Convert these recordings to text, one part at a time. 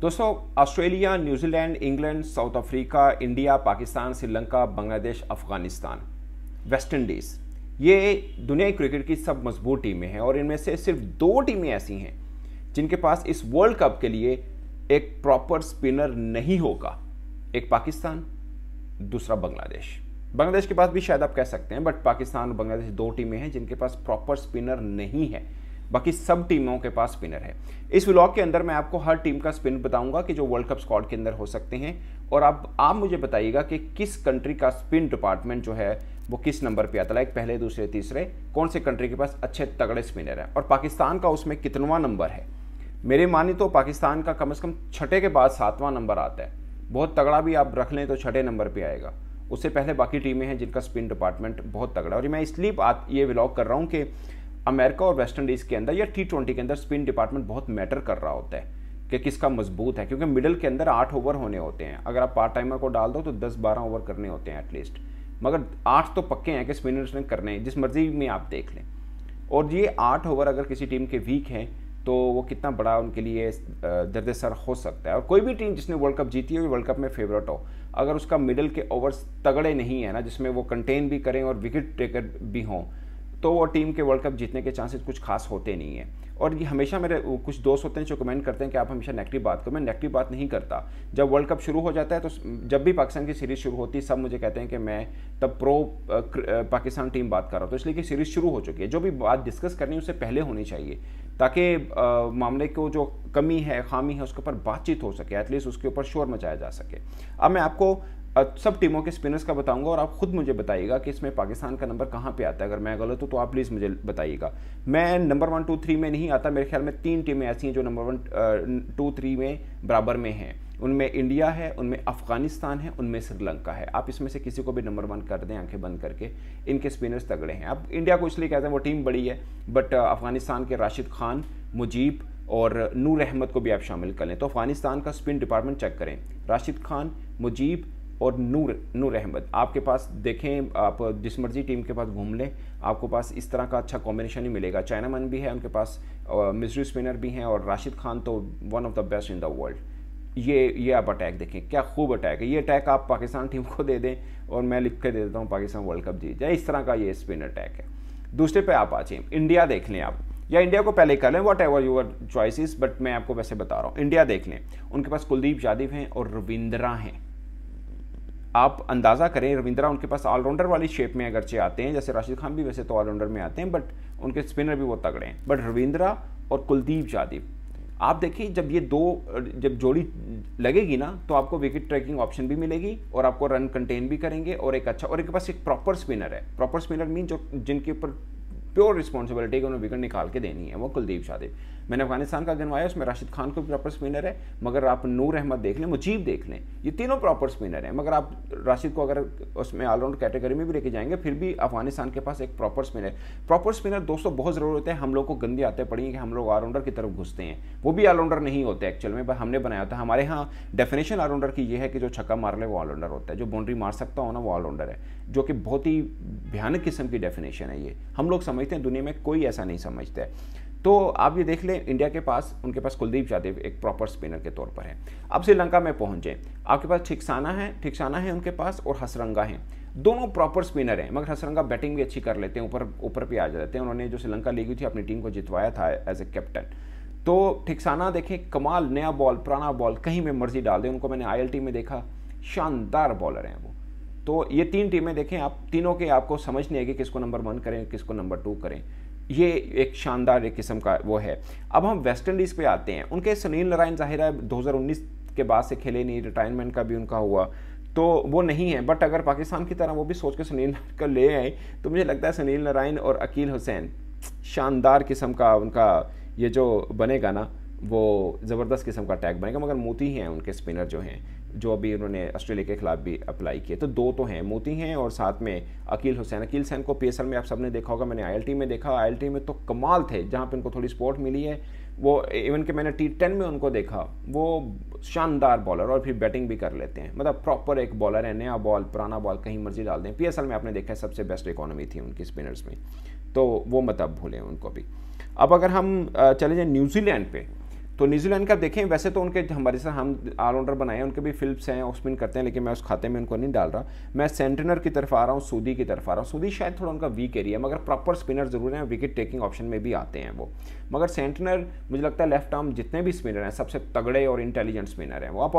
दोस्तों, Australia, New Zealand, England, south Africa, India, Pakistan, Sri Lanka, Bangladesh, Afghanistan, West Indies, ये दुनिया की क्रिकेट की सब मजबूत टीमें हैं और इनमें से सिर्फ 2 टीमें ऐसी हैं जिनके पास इस वर्ल्ड कप के लिए एक प्रॉपर स्पिनर नहीं होगा। एक पाकिस्तान, दूसरा बांग्लादेश। बांग्लादेश के पास भी शायद आप कह सकते हैं, बट पाकिस्तान और बांग्लादेश 2 टीमें हैं जिनके पास प्रॉपर स्पिनर नहीं है। बाकी सब टीमों के पास स्पिनर है। इस व्लॉग के अंदर मैं आपको हर टीम का स्पिन बताऊंगा कि जो वर्ल्ड कप स्क्वाड के अंदर हो सकते हैं, और आप मुझे बताइएगा कि किस कंट्री का स्पिन डिपार्टमेंट जो है वो किस नंबर पे आता है, लाइक पहले, दूसरे, तीसरे, कौन से कंट्री के पास अच्छे तगड़े स्पिनर है और पाकिस्तान का उसमें कितनवां नंबर है। मेरे मानी तो पाकिस्तान का कम से कम छठे के बाद 7वां नंबर आता है। बहुत तगड़ा भी आप रख लें तो छठे नंबर पे आएगा। उससे पहले बाकी टीमें हैं जिनका स्पिन डिपार्टमेंट बहुत तगड़ा। और मैं इसलिए ये व्लॉग कर रहा हूँ कि अमेरिका और वेस्ट इंडीज़ के अंदर या T20 के अंदर स्पिन डिपार्टमेंट बहुत मैटर कर रहा होता है कि किसका मजबूत है, क्योंकि मिडल के अंदर 8 ओवर होने होते हैं। अगर आप पार्ट टाइमर को डाल दो तो 10-12 ओवर करने होते हैं एटलीस्ट, मगर 8 तो पक्के हैं कि स्पिनर्स ने करने हैं, जिस मर्जी में आप देख लें। और ये 8 ओवर अगर किसी टीम के वीक हैं तो वो कितना बड़ा उनके लिए दर्द सर हो सकता है। और कोई भी टीम जिसने वर्ल्ड कप जीती हो, वर्ल्ड कप में फेवरेट हो, अगर उसका मिडल के ओवर्स तगड़े नहीं है ना, जिसमें वो कंटेन भी करें और विकेट टेकर भी हों, तो वो टीम के वर्ल्ड कप जीतने के चांसेस कुछ खास होते नहीं हैं। और ये हमेशा मेरे कुछ दोस्त होते हैं जो कमेंट करते हैं कि आप हमेशा नेगेटिव बात करो। मैं नेगेटिव बात नहीं करता। जब वर्ल्ड कप शुरू हो जाता है तो जब भी पाकिस्तान की सीरीज़ शुरू होती है, सब मुझे कहते हैं कि मैं तब प्रो पाकिस्तान टीम बात कर रहा हूँ। तो इसलिए कि सीरीज़ शुरू हो चुकी है, जो भी बात डिस्कस करनी है उससे पहले होनी चाहिए, ताकि मामले को जो कमी है, खामी है, उसके ऊपर बातचीत हो सके, एटलीस्ट उसके ऊपर शोर मचाया जा सके। अब मैं आपको सब टीमों के स्पिनर्स का बताऊंगा और आप खुद मुझे बताइएगा कि इसमें पाकिस्तान का नंबर कहाँ पे आता है। अगर मैं गलत हूँ तो आप प्लीज़ मुझे बताइएगा। मैं नंबर 1, 2, 3 में नहीं आता। मेरे ख्याल में 3 टीमें ऐसी हैं जो नंबर 1, 2, 3 में बराबर में हैं। उनमें इंडिया है, उनमें अफगानिस्तान है, उनमें श्रीलंका है। आप इसमें से किसी को भी नंबर 1 कर दें आंखें बंद करके, इनके स्पिनर्स तगड़े हैं। अब इंडिया को इसलिए कहते हैं वो टीम बड़ी है, बट अफगानिस्तान के राशिद खान, मुजीब और नूर अहमद को भी आप शामिल कर लें तो अफगानिस्तान का स्पिन डिपार्टमेंट चेक करें। राशिद खान, मुजीब और नूर अहमद, आपके पास देखें, आप जिस मर्जी टीम के पास घूम लें, आपको पास इस तरह का अच्छा कॉम्बिनेशन ही मिलेगा। चाइनामैन भी है उनके पास, मिस्री स्पिनर भी हैं, और राशिद खान तो one of the best in the world. ये आप अटैक देखें, क्या खूब अटैक है। ये अटैक आप पाकिस्तान टीम को दे दें और मैं लिख के दे देता हूँ पाकिस्तान वर्ल्ड कप जीत जाए, इस तरह का ये स्पिन अटैक है। दूसरे पे आप आ जाए, इंडिया देख लें आप, या इंडिया को पहले कर लें, whatever your choices, but मैं आपको वैसे बता रहा हूँ। इंडिया देख लें, उनके पास कुलदीप यादव हैं और रविंद्रा हैं। आप अंदाज़ा करें, रविंद्रा उनके पास ऑलराउंडर वाली शेप में अगरचे आते हैं, जैसे राशिद खान भी वैसे तो ऑलराउंडर में आते हैं, बट उनके स्पिनर भी वो तगड़े हैं। बट रविंद्रा और कुलदीप यादव, आप देखिए, जब जोड़ी लगेगी ना तो आपको विकेट ट्रैकिंग ऑप्शन भी मिलेगी और आपको रन कंटेन भी करेंगे, और एक अच्छा, और इनके पास एक प्रॉपर स्पिनर है। प्रॉपर स्पिनर मीन जो जिनके ऊपर प्योर रिस्पॉन्सिबिलिटी है उन्हें विकेट निकाल के देनी है, वो कुलदीप यादव। मैंने अफगानिस्तान का गिनवाया, उसमें राशिद खान को भी प्रॉपर स्पिनर है, मगर आप नूर अहमद देख लें, मुजीब देख लें, ये तीनों प्रॉपर स्पिनर हैं। मगर आप राशिद को अगर उसमें ऑलराउंड कैटेगरी में भी लेके जाएंगे, फिर भी अफगानिस्तान के पास एक प्रॉपर स्पिनर। प्रॉपर स्पिनर दोस्तों बहुत ज़रूरी होते हैं। हम लोग को गंदी आते पड़ी हैं कि हम लोग ऑलराउंडर की तरफ घुसते हैं, वो भी ऑलराउंडर नहीं होते एक्चुअल में, बस हमने बनाया होता है। हमारे यहाँ डेफिनेशन ऑलराउंडर की ये है कि जो छक्का मार ले वो ऑलराउंडर होता है, जो बाउंड्री मार सकता हो ना वो ऑलराउंडर है, जो कि बहुत ही भयानक किस्म की डेफिनेशन है। ये हम लोग समझते हैं, दुनिया में कोई ऐसा नहीं समझता है। तो आप ये देख लें, इंडिया के पास, उनके पास कुलदीप यादव एक प्रॉपर स्पिनर के तौर पर है। अब श्रीलंका में पहुंचे, आपके पास ठिकसाना है उनके पास, और हसरंगा हैं। दोनों प्रॉपर स्पिनर हैं, मगर हसरंगा बैटिंग भी अच्छी कर लेते हैं, ऊपर पे आ जाते हैं। उन्होंने जो श्रीलंका लीग थी अपनी टीम को जितवाया था एज ए कैप्टन। तो ठिकसाना देखें, कमाल, नया बॉल, पुराना बॉल, कहीं में मर्जी डाल दें। उनको मैंने ILT में देखा, शानदार बॉलर हैं वो। तो ये 3 टीमें देखें आप, तीनों के आपको समझ नहीं है कि किसको नंबर 1 करें, किसको नंबर 2 करें। ये एक शानदार एक किस्म का वो है। अब हम वेस्ट इंडीज़ पे आते हैं। उनके सुनील नारायण ज़ाहिर है 2019 के बाद से खेले नहीं, रिटायरमेंट का भी उनका हुआ, तो वो नहीं है। बट अगर पाकिस्तान की तरह वो भी सोच के सुनील नारायण को ले आए तो मुझे लगता है सुनील नारायण और अकील हुसैन शानदार किस्म का उनका ये जो बनेगा ना, वो ज़बरदस्त किस्म का अटैक बनेगा। मगर मोती हैं उनके स्पिनर जो हैं, जो अभी उन्होंने ऑस्ट्रेलिया के खिलाफ भी अप्लाई किए, तो 2 तो हैं, मोती हैं और साथ में अकील हुसैन को PSL में आप सबने देखा होगा, मैंने ILT में देखा। ILT में तो कमाल थे, जहाँ पे उनको थोड़ी सपोर्ट मिली है। वो इवन के मैंने T10 में उनको देखा, वो शानदार बॉलर, और फिर बैटिंग भी कर लेते हैं। मतलब प्रॉपर एक बॉलर है, नया बॉल, पुराना बॉल, कहीं मर्जी डाल दें। PSL में आपने देखा है सबसे बेस्ट इकोनॉमी थी उनकी स्पिनर्स में, तो वो मत अब भूलें उनको भी। अब अगर हम चले जाएँ न्यूजीलैंड पे, तो न्यूजीलैंड का देखें, वैसे तो उनके हमारे साथ हम ऑलराउंडर बनाए हैं, उनके भी फिलिप्स हैं, ऑफ स्पिन करते हैं, लेकिन मैं उस खाते में उनको नहीं डाल रहा। मैं सेंटनर की तरफ आ रहा हूँ, सूदी की तरफ आ रहा हूँ। सूदी शायद थोड़ा उनका वीक एरिया है, मगर प्रॉपर स्पिनर जरूर हैं, विकेट टेकिंग ऑप्शन में भी आते हैं वो। मगर सेंटनर मुझे लगता है लेफ्ट आर्म जितने भी स्पिनर हैं सबसे तगड़े और इंटेलिजेंट स्पिनर हैं वो। आप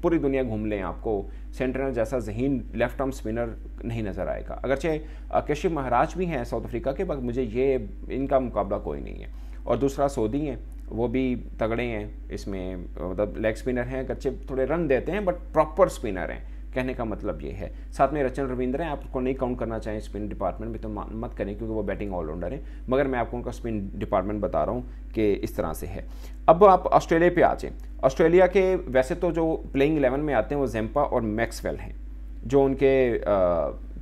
पूरी दुनिया घूम लें, आपको सेंटनर जैसा जहीन लेफ्ट आर्म स्पिनर नहीं नजर आएगा। अगरचे केशिव महाराज भी हैं साउथ अफ्रीका के, बट मुझे ये इनका मुकाबला कोई नहीं है। और दूसरा सऊदी हैं, वो भी तगड़े हैं, इसमें मतलब लेग स्पिनर हैं, अच्छे थोड़े रन देते हैं, बट प्रॉपर स्पिनर हैं, कहने का मतलब ये है। साथ में रचन रविंद्र हैं, आपको नहीं काउंट करना चाहें स्पिन डिपार्टमेंट में तो मत करें, क्योंकि वो बैटिंग ऑलराउंडर हैं, मगर मैं आपको उनका स्पिन डिपार्टमेंट बता रहा हूँ कि इस तरह से है। अब आप ऑस्ट्रेलिया पे आ जाएँ। ऑस्ट्रेलिया के वैसे तो जो प्लेइंग 11 में आते हैं वो जेम्पा और मैक्सवेल हैं, जो उनके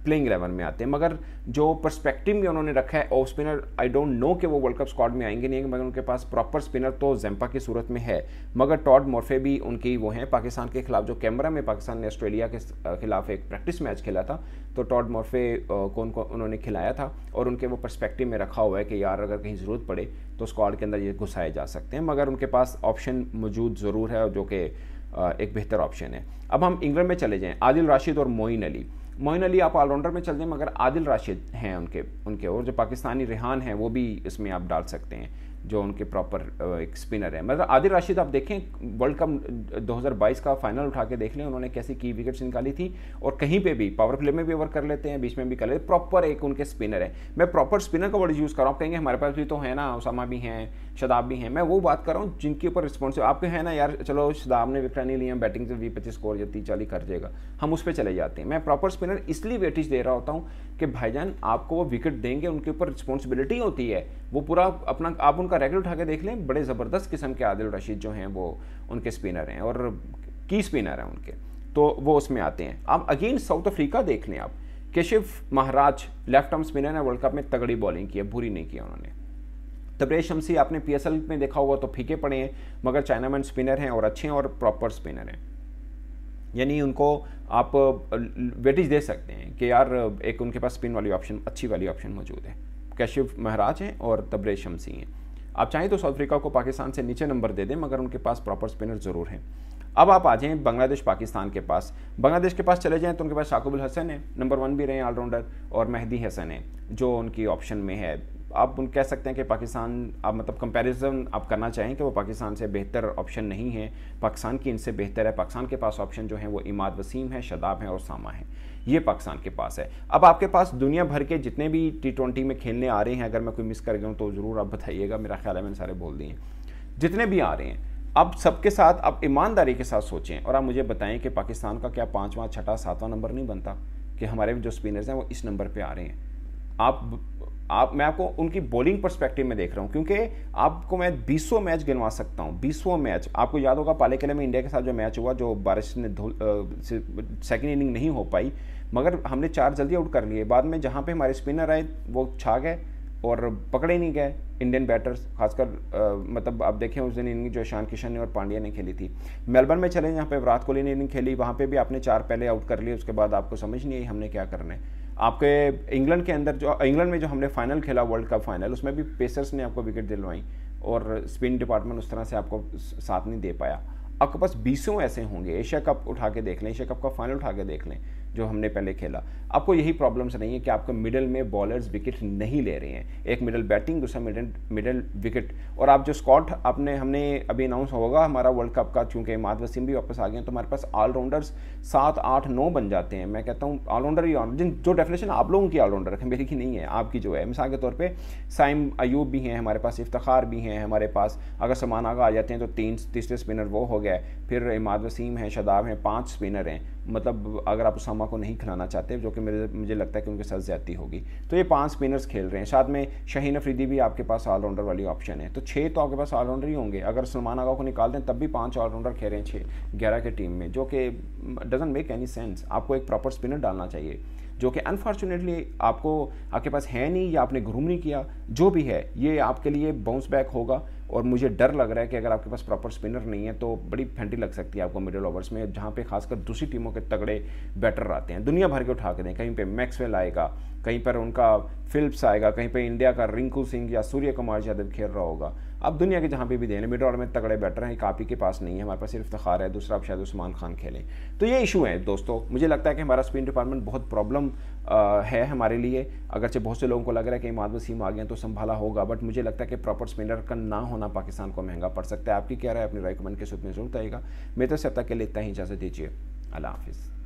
प्लेइंग 11 में आते हैं, मगर जो पर्सपेक्टिव में उन्होंने रखा है off spinner, I don't know कि वो वर्ल्ड कप स्क्वाड में आएंगे नहीं, मगर उनके पास प्रॉपर स्पिनर तो जेम्पा की सूरत में है। मगर टॉड मॉर्फे भी उनकी वो हैं। पाकिस्तान के खिलाफ जो कैमरा में पाकिस्तान ने ऑस्ट्रेलिया के खिलाफ एक प्रैक्टिस मैच खेला था, तो टॉड मॉर्फे को उन्होंने खिलाया था, और उनके वो पर्सपेक्टिव में रखा हुआ है कि यार अगर कहीं ज़रूरत पड़े तो स्क्वाड के अंदर ये घुसाए जा सकते हैं। मगर उनके पास ऑप्शन मौजूद ज़रूर है, जो कि एक बेहतर ऑप्शन है। अब हम इंग्लैंड में चले जाएँ। आदिल राशिद और मोइन अली। मोइन अली आप ऑलराउंडर में चल जाएं, मगर आदिल राशिद हैं उनके और जो पाकिस्तानी रेहान हैं वो भी इसमें आप डाल सकते हैं, जो उनके प्रॉपर एक स्पिनर है। मतलब आदिल राशिद आप देखें, वर्ल्ड कप 2022 का फाइनल उठा के देख लें, उन्होंने कैसी की विकेट्स निकाली थी, और कहीं पे भी पावर प्ले में भी ओवर कर लेते हैं, बीच में भी कर लेते हैं, प्रॉपर एक उनके स्पिनर है। मैं प्रॉपर स्पिनर का वर्ड यूज़ कर रहा हूँ। आप कहेंगे हमारे पास भी तो है ना, उसामा भी हैं, शदाब भी हैं, मैं वो बात कर रहा हूँ जिनके ऊपर रिस्पॉन्सिव। आपके है ना यार, चलो शदाब ने विकेट नहीं लिया, बैटिंग से 20-25 स्कोर या 30-40 कर जाएगा, हम उस पर चले जाते हैं। मैं प्रॉपर स्पिनर इसलिए वेटेज दे रहा होता हूँ कि भाईजान आपको वो विकेट देंगे, उनके ऊपर रिस्पॉन्सिबिलिटी होती है, वो पूरा अपना, आप उनका रेकॉर्ड उठा के देख लें, बड़े ज़बरदस्त किस्म के आदिल रशीद जो हैं वो उनके स्पिनर हैं, और की स्पिनर हैं उनके, तो वो उसमें आते हैं। आप अगेन साउथ अफ्रीका देख लें आप, केशिव महाराज लेफ्ट आर्म स्पिनर है, वर्ल्ड कप में तगड़ी बॉलिंग की है, बुरी नहीं किया उन्होंने। तबरेज शमसी आपने पीएसएल में देखा होगा तो फीके पड़े हैं, मगर चाइनामैन स्पिनर हैं और अच्छे हैं और प्रॉपर स्पिनर हैं, यानी उनको आप वेटेज दे सकते हैं कि यार एक उनके पास स्पिन वाली ऑप्शन, अच्छी वाली ऑप्शन मौजूद है। केशिव महाराज हैं और तबरेज शमसी हैं। आप चाहें तो साउथ अफ्रीका को पाकिस्तान से नीचे नंबर दे दें, मगर उनके पास प्रॉपर स्पिनर ज़रूर हैं। अब आप आ जाएँ बांग्लादेश पाकिस्तान के पास। बांग्लादेश के पास चले जाएँ तो उनके पास शाकिब अल हसन है, नंबर 1 भी रहे ऑलराउंडर, और मेहदी हसन है जो उनकी ऑप्शन में है। आप उन कह सकते हैं कि पाकिस्तान, आप मतलब कंपैरिजन आप करना चाहें कि वो पाकिस्तान से बेहतर ऑप्शन नहीं है, पाकिस्तान की इनसे बेहतर है। पाकिस्तान के पास ऑप्शन जो है वो इमाद वसीम है, शदाब है और सामा है, ये पाकिस्तान के पास है। अब आपके पास दुनिया भर के जितने भी T20 में खेलने आ रहे हैं, अगर मैं कोई मिस कर गया हूँ तो ज़रूर आप बताइएगा, मेरा ख्याल है मैंने सारे बोल दिए, जितने भी आ रहे हैं। अब सबके साथ आप ईमानदारी के साथ सोचें और आप मुझे बताएं कि पाकिस्तान का क्या 5वां, 6वां, 7वां नंबर नहीं बनता कि हमारे जो स्पिनर्स हैं वो इस नंबर पे आ रहे हैं। मैं आपको उनकी बॉलिंग पर्सपेक्टिव में देख रहा हूं, क्योंकि आपको मैं 200 मैच गिनवा सकता हूं, 200 मैच। आपको याद होगा पाले किले में इंडिया के साथ जो मैच हुआ, जो बारिश ने सेकंड इनिंग नहीं हो पाई, मगर हमने 4 जल्दी आउट कर लिए। बाद में जहां पे हमारे स्पिनर आए वो छा गए और पकड़े नहीं गए इंडियन बैटर्स, खासकर मतलब आप देखें उस दिन इनिंग जो ईशान किशन ने और पांड्या ने खेली थी। मेलबर्न में चले जहाँ पे विराट कोहली ने इनिंग खेली, वहाँ पे भी आपने 4 पहले आउट कर लिए, उसके बाद आपको समझ नहीं आई हमने क्या करना है। आपके इंग्लैंड के अंदर जो इंग्लैंड में जो हमने फाइनल खेला वर्ल्ड कप फाइनल, उसमें भी पेसर्स ने आपको विकेट दिलवाई और स्पिन डिपार्टमेंट उस तरह से आपको साथ नहीं दे पाया। आपके पास 20 ऐसे होंगे। एशिया कप उठा के देख लें, एशिया कप का फाइनल उठा के देख लें जो हमने पहले खेला, आपको यही प्रॉब्लम्स नहीं है कि आपके मिडल में बॉलर्स विकेट नहीं ले रहे हैं। एक मिडल बैटिंग, दूसरा मिडल विकेट। और आप जो स्कॉट हमने अभी अनाउंस होगा हमारा वर्ल्ड कप का, चूंकि इमाद वसीम भी वापस आ गए हैं, तो हमारे पास ऑलराउंडर्स 7, 8, 9 बन जाते हैं। मैं कहता हूँ ऑलराउंडर ही जो डेफिनेशन आप लोगों की ऑलराउंडर है, मेरी की नहीं है, आपकी जो है। मिसाल के तौर पर साइम अयूब भी हैं हमारे पास, इफ्तिखार भी हैं हमारे पास, अगर समान आगा आ जाते हैं तो 3 स्पिनर वो हो गए, फिर इमाद वसीम हैं, शदाब हैं, 5 स्पिनर हैं। मतलब अगर आप उसामा को नहीं खिलाना चाहते, जो कि मुझे लगता है कि उनके साथ ज्यादती होगी, तो ये 5 स्पिनर्स खेल रहे हैं। साथ में शाहीन अफरीदी भी आपके पास ऑलराउंडर वाली ऑप्शन है, तो 6 तो आपके पास ऑलराउंडर ही होंगे। अगर सलमान आगा को निकाल दें तब भी 5 ऑलराउंडर खेल रहे हैं 11 के टीम में, जो कि डजंट मेक एनी सेंस। आपको एक प्रॉपर स्पिनर डालना चाहिए, जो कि अनफॉर्चुनेटली आपके पास है नहीं, या आपने ग्रूम नहीं किया। जो भी है ये आपके लिए बाउंस बैक होगा, और मुझे डर लग रहा है कि अगर आपके पास प्रॉपर स्पिनर नहीं है तो बड़ी फेंटी लग सकती है आपको मिडिल ओवर्स में, जहाँ पे खासकर दूसरी टीमों के तगड़े बैटर आते हैं, दुनिया भर के उठा के दें। कहीं पे मैक्सवेल आएगा, कहीं पर उनका फिलिप्स आएगा, कहीं पे इंडिया का रिंकू सिंह या सूर्य कुमार यादव खेल रहा होगा। आप दुनिया के जहाँ पे भी दें, मिड ऑर्डर में तगड़े बैटर हैं, एक आप ही के पास नहीं है, हमारे पास सिर्फ इफ्तिखार है, दूसरा आप शायद उस्मान खान खेलें। तो ये इशू है दोस्तों। मुझे लगता है कि हमारा स्पिन डिपार्टमेंट बहुत प्रॉब्लम है हमारे लिए। अगरचे बहुत से लोगों को लग रहा है कि इमाद वसीम आ गए तो संभाला होगा, बट मुझे लगता है कि प्रॉपर स्पिनर का ना होना पाकिस्तान को महंगा पड़ सकता है। आपकी क्या राय, अपनी राय कमेंट के सूप में जरूर आएगा। मेरे तरफ से अब तक के लिए इतना ही, इजाज़त दीजिए, अल्लाह हाफिज़।